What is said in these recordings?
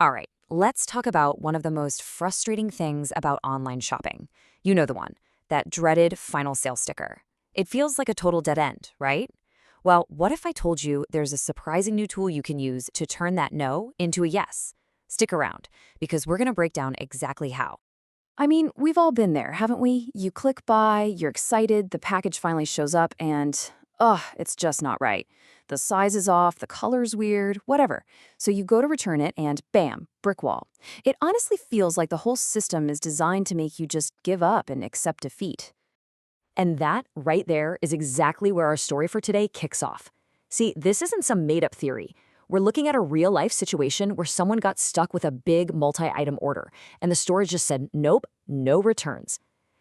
All right, let's talk about one of the most frustrating things about online shopping. You know the one, that dreaded final sale sticker. It feels like a total dead end, right? Well, what if I told you there's a surprising new tool you can use to turn that no into a yes? Stick around, because we're going to break down exactly how. I mean, we've all been there, haven't we? You click buy, you're excited, the package finally shows up, and it's just not right. The size is off, the color's weird, whatever. So you go to return it, and bam, brick wall. It honestly feels like the whole system is designed to make you just give up and accept defeat. And that, right there, is exactly where our story for today kicks off. See, this isn't some made-up theory. We're looking at a real-life situation where someone got stuck with a big multi-item order, and the store just said, nope, no returns.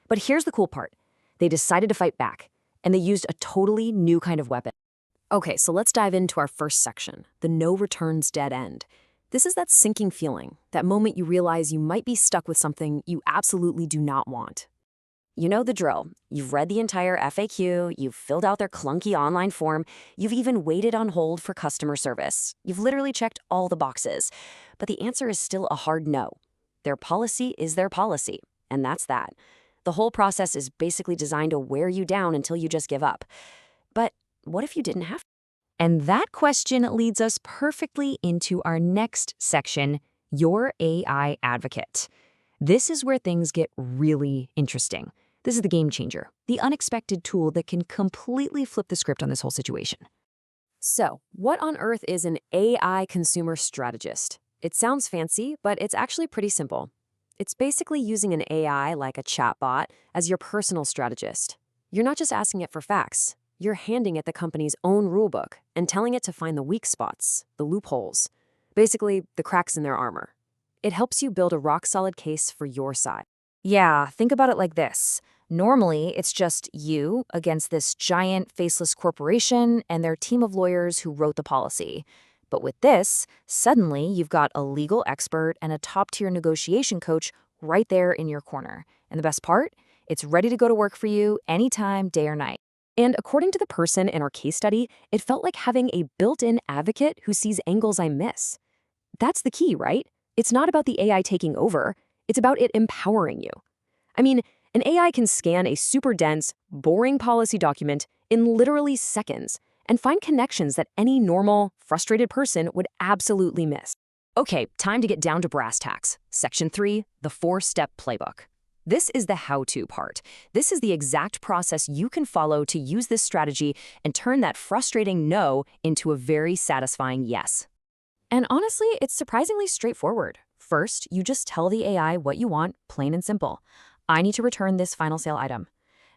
But here's the cool part. They decided to fight back, and they used a totally new kind of weapon. Okay, so let's dive into our first section, the no returns dead end. This is that sinking feeling, that moment you realize you might be stuck with something you absolutely do not want. You know the drill. You've read the entire FAQ, you've filled out their clunky online form, you've even waited on hold for customer service. You've literally checked all the boxes. But the answer is still a hard no. Their policy is their policy, and that's that. The whole process is basically designed to wear you down until you just give up. But what if you didn't have to? And that question leads us perfectly into our next section, your AI advocate. This is where things get really interesting. This is the game changer, the unexpected tool that can completely flip the script on this whole situation. So, what on earth is an AI consumer strategist? It sounds fancy, but it's actually pretty simple. It's basically using an AI like a chatbot as your personal strategist. You're not just asking it for facts. You're handing it the company's own rulebook and telling it to find the weak spots, the loopholes, basically the cracks in their armor. It helps you build a rock-solid case for your side. Yeah, think about it like this. Normally, it's just you against this giant, faceless corporation and their team of lawyers who wrote the policy. But with this, suddenly you've got a legal expert and a top-tier negotiation coach right there in your corner. And the best part? It's ready to go to work for you anytime, day or night. And according to the person in our case study, it felt like having a built-in advocate who sees angles I miss. That's the key, right? It's not about the AI taking over. It's about it empowering you. I mean, an AI can scan a super dense, boring policy document in literally seconds and find connections that any normal, frustrated person would absolutely miss. Okay, time to get down to brass tacks. Section 3, the 4-step playbook. This is the how-to part. This is the exact process you can follow to use this strategy and turn that frustrating no into a very satisfying yes. And honestly, it's surprisingly straightforward. First, you just tell the AI what you want, plain and simple. I need to return this final sale item.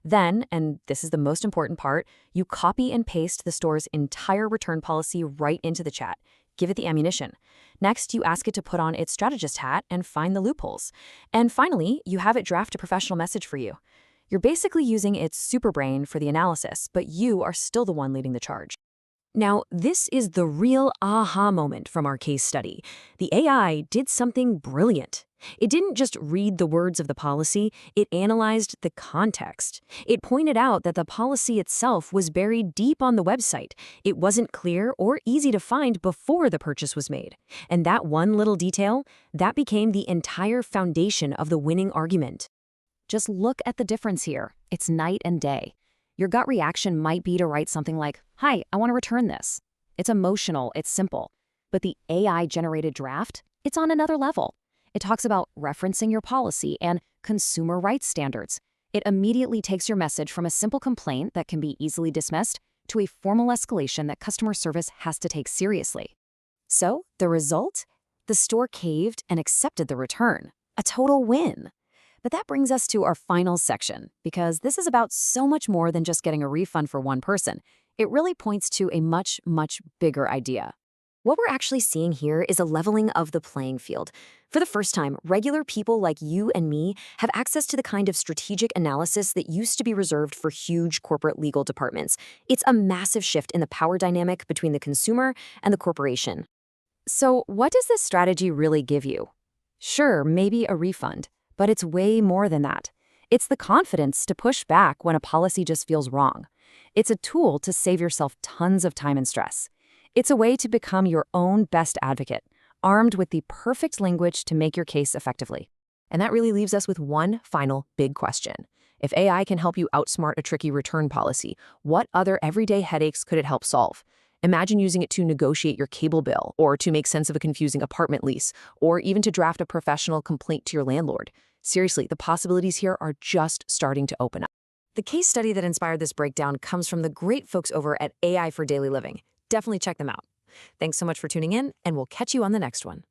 Then, and this is the most important part, you copy and paste the store's entire return policy right into the chat. Give it the ammunition. Next, you ask it to put on its strategist hat and find the loopholes. And finally, you have it draft a professional message for you. You're basically using its superbrain for the analysis, but you are still the one leading the charge. Now, this is the real aha moment from our case study. The AI did something brilliant. It didn't just read the words of the policy, it analyzed the context. It pointed out that the policy itself was buried deep on the website. It wasn't clear or easy to find before the purchase was made. And that one little detail, that became the entire foundation of the winning argument. Just look at the difference here. It's night and day. Your gut reaction might be to write something like, "Hi, I want to return this." It's emotional, it's simple. But the AI-generated draft, it's on another level. It talks about referencing your policy and consumer rights standards. It immediately takes your message from a simple complaint that can be easily dismissed to a formal escalation that customer service has to take seriously. So, the result? The store caved and accepted the return. A total win. But that brings us to our final section, because this is about so much more than just getting a refund for one person. It really points to a much, much bigger idea. What we're actually seeing here is a leveling of the playing field. For the first time, regular people like you and me have access to the kind of strategic analysis that used to be reserved for huge corporate legal departments. It's a massive shift in the power dynamic between the consumer and the corporation. So, what does this strategy really give you? Sure, maybe a refund, but it's way more than that. It's the confidence to push back when a policy just feels wrong. It's a tool to save yourself tons of time and stress. It's a way to become your own best advocate, armed with the perfect language to make your case effectively. And that really leaves us with one final big question. If AI can help you outsmart a tricky return policy, what other everyday headaches could it help solve? Imagine using it to negotiate your cable bill, or to make sense of a confusing apartment lease, or even to draft a professional complaint to your landlord. Seriously, the possibilities here are just starting to open up. The case study that inspired this breakdown comes from the great folks over at AI for Daily Living. Definitely check them out. Thanks so much for tuning in, and we'll catch you on the next one.